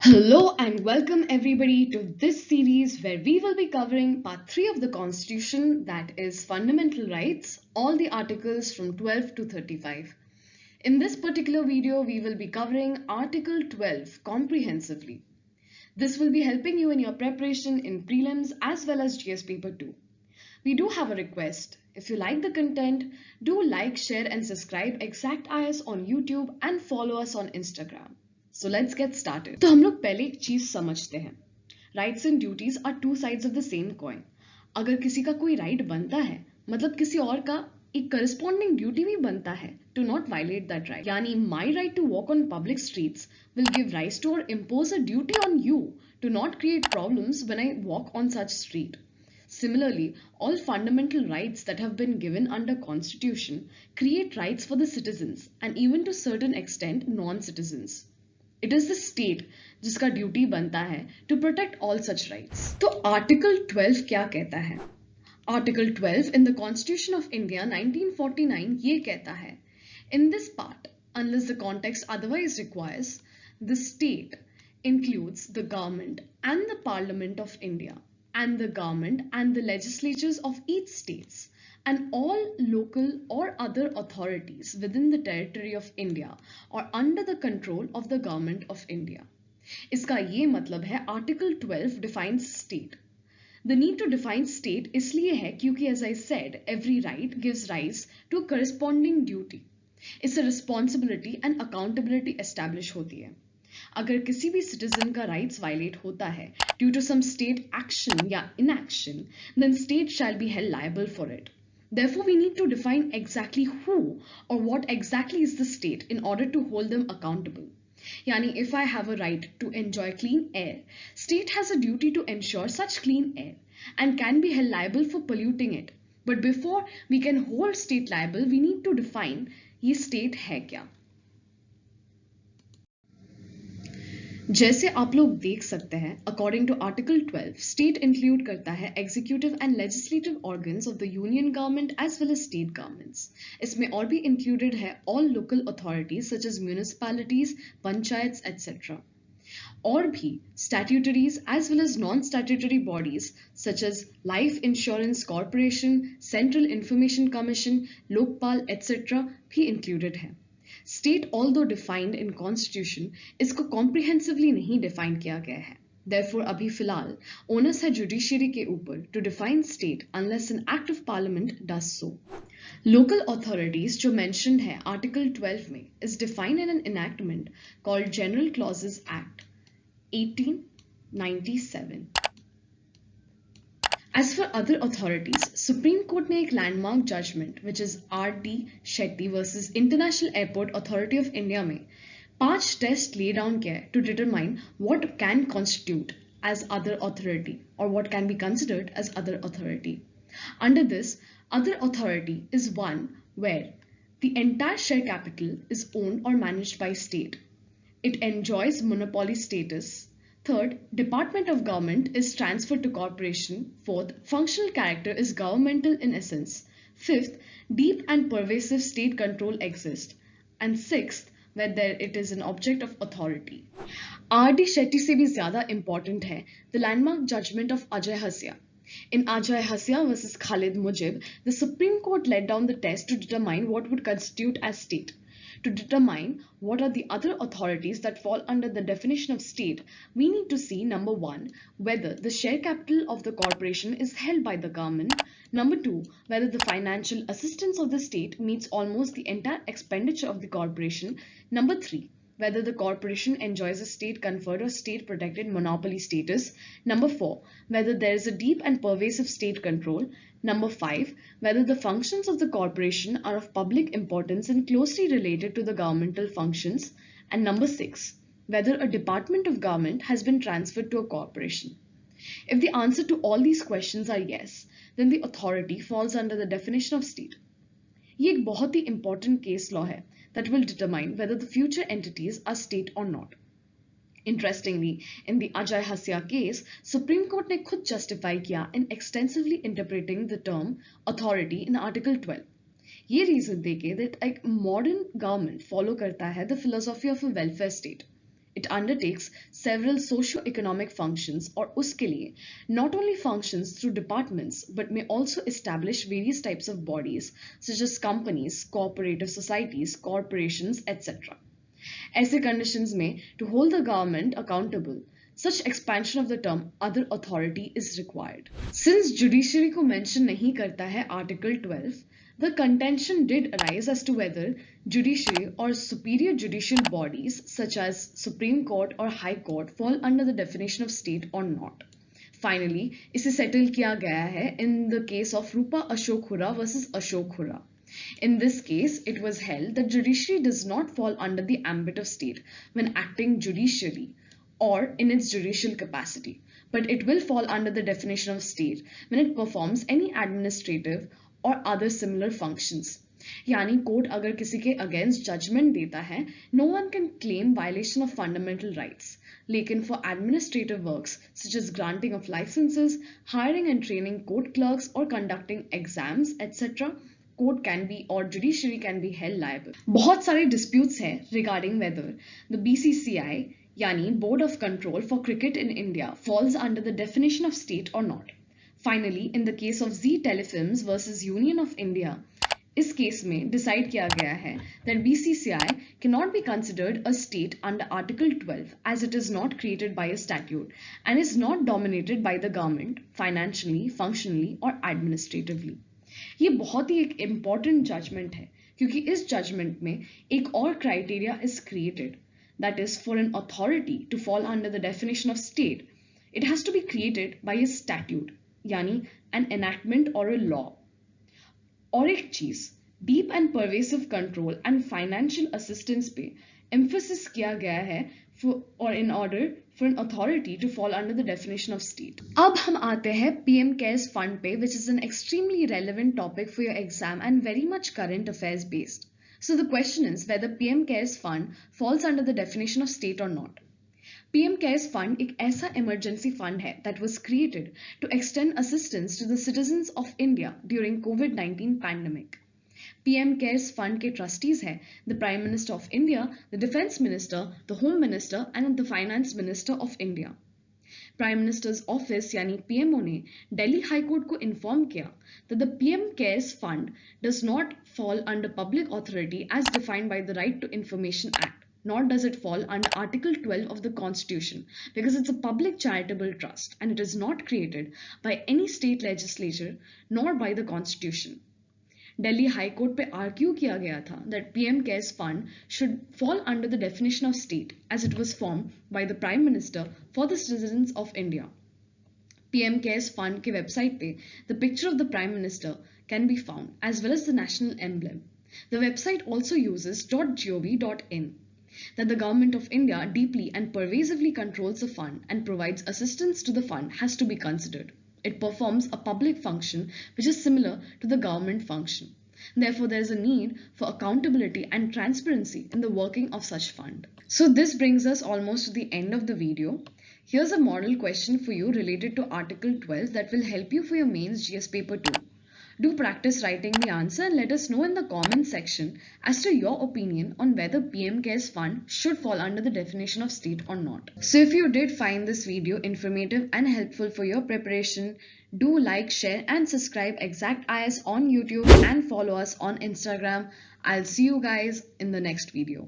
Hello and welcome everybody to this series where we will be covering part 3 of the Constitution, that is fundamental rights, all the articles from 12 to 35. In this particular video, we will be covering Article 12 comprehensively. This will be helping you in your preparation in prelims as well as GS paper 2. We do have a request. If you like the content, do like, share and subscribe Exact IS on YouTube and follow us on Instagram. So let's get started. तो हम लोग पहले एक चीज समझते हैं. Rights and duties are two sides of the same coin. अगर किसी का कोई right बनता है, मतलब किसी और का एक corresponding duty भी बनता है to not violate that right. यानी my right to walk on public streets will give rise to or impose a duty on you to not create problems when I walk on such street. Similarly, all fundamental rights that have been given under Constitution create rights for the citizens and even to certain extent non-citizens. It is the state जिसका duty बनता है to protect all such rights. तो article 12 क्या कहता है? Article 12 in the Constitution of India 1949 ये कहता है, in this part, unless the context otherwise requires, the state includes the government and the Parliament of India and the government and the legislatures of each states and all local or other authorities within the territory of India or under the control of the government of India. इसका ये मतलब है Article 12 defines state. The need to define state इसलिए है क्योंकि as I said, every right gives rise to a corresponding duty. इससे responsibility and accountability establish होती है. अगर किसी भी citizen का rights violate होता है due to some state action या inaction, then state shall be held liable for it. Therefore, we need to define exactly who or what exactly is the state in order to hold them accountable. Yani, if I have a right to enjoy clean air, state has a duty to ensure such clean air and can be held liable for polluting it. But before we can hold state liable, we need to define ये state है क्या. जैसे आप लोग देख सकते हैं, according to article 12, state include करता है executive and legislative organs of the union government as well as state governments. इसमें और भी इंक्लूडेड है all local authorities such as municipalities, panchayats etcetera. और भी statutories as well as non statutory bodies such as life insurance corporation, central information commission, Lokpal etcetera भी included है. State, although defined in Constitution, इसको comprehensively नहीं define किया गया है. Therefore, अभी फिलहाल onus है judiciary के ऊपर to define state unless an act of parliament does so. Local authorities जो mentioned है Article 12 में is defined in an enactment called General Clauses Act 1897. As for other authorities, Supreme Court ने एक landmark judgment which is R.D. Shetty versus International Airport Authority of India में 5 tests lay down किया to determine what can constitute as other authority or what can be considered as other authority. Under this, other authority is one where the entire share capital is owned or managed by state. It enjoys monopoly status. Third, department of government is transferred to corporation. Fourth, functional character is governmental in essence. Fifth, deep and pervasive state control exists. And sixth, whether it is an object of authority. R.D. Shetty से भी ज़्यादा important है the landmark judgment of Ajay Hasya. In Ajay Hasya versus Khalid Mujib, the Supreme Court laid down the test to determine what would constitute as state. To determine what are the other authorities that fall under the definition of state, we need to see number 1, whether the share capital of the corporation is held by the government. Number 2, whether the financial assistance of the state meets almost the entire expenditure of the corporation. Number 3, whether the corporation enjoys a state conferred or state protected monopoly status. Number 4, whether there is a deep and pervasive state control. Number 5, whether the functions of the corporation are of public importance and closely related to the governmental functions. And number 6, whether a department of government has been transferred to a corporation. If the answer to all these questions are yes, then the authority falls under the definition of state. ये एक बहुत ही important case law है that will determine whether the future entities are state or not. Interestingly, in the Ajay Hasya case, Supreme Court ने खुद justify किया in extensively interpreting the term authority in Article 12. ये reason देके that एक modern government follow करता है the philosophy of a welfare state. it undertakes several socio-economic functions और उसके लिए not only functions through departments but may also establish various types of bodies such as companies, cooperative societies, corporations, etc. ऐसे conditions में to hold the government accountable, such expansion of the term other authority is required. Since judiciary को mention नहीं करता है Article 12, the contention did arise as to whether judiciary or superior judicial bodies such as Supreme Court or High Court fall under the definition of state or not. Finally, इसे settle किया गया है in the case of Rupa Ashok Hura versus Ashok Hura. In this case, it was held that judiciary does not fall under the ambit of state when acting judicially or in its judicial capacity, but it will fall under the definition of state when it performs any administrative or other similar functions. यानी court अगर किसी के against judgement देता है, no one can claim violation of fundamental rights. लेकिन for administrative works such as granting of licenses, hiring and training court clerks or conducting exams, etc., court can be or judiciary can be held liable. बहुत सारे disputes हैं regarding whether the BCCI यानी Board of Control for Cricket in India falls under the definition of state or not. Finally, in the case of Zee Telefilms versus Union of India, इस case में decide किया गया है that BCCI cannot be considered a state under Article 12 as it is not created by a statute and is not dominated by the government financially, functionally or administratively. ये बहुत ही एक important judgment है क्योंकि इस judgment में एक और criteria is created, that is for an authority to fall under the definition of state, it has to be created by a statute यानी an enactment or a law. और एक चीज deep and pervasive control and financial assistance पे emphasis किया गया है और in order for an authority to fall under the definition of state. अब हम आते हैं पीएम केयर्स फंड पे, which is an extremely relevant topic for your exam and very much current affairs based. So the question is whether PM CARES fund falls under the definition of state or not. PM CARES fund एक ऐसा emergency fund है that was created to extend assistance to the citizens of India during COVID-19 pandemic. PM CARES fund के trustees हैं the Prime Minister of India, the Defence Minister, the Home Minister and the Finance Minister of India. Prime minister's office यानी PMO ने Delhi high court को inform किया that the PM CARES fund does not fall under public authority as defined by the Right to Information Act, nor does it fall under Article 12 of the Constitution because it's a public charitable trust and it is not created by any state legislature nor by the Constitution. Delhi high court पे argue किया गया था that PM CARES fund should fall under the definition of state as it was formed by the Prime Minister for the citizens of India. PM CARES fund के website पे the picture of the Prime Minister can be found as well as the national emblem. The website also uses .gov.in. That the government of India deeply and pervasively controls the fund and provides assistance to the fund has to be considered. It performs a public function which is similar to the government function. Therefore, there is a need for accountability and transparency in the working of such fund. So this brings us almost to the end of the video. Here's a model question for you related to Article 12 that will help you for your mains GS paper 2. Do practice writing the answer and let us know in the comment section as to your opinion on whether PM CARES fund should fall under the definition of state or not. So if you did find this video informative and helpful for your preparation, do like, share and subscribe Exact IAS on YouTube and follow us on Instagram. I'll see you guys in the next video.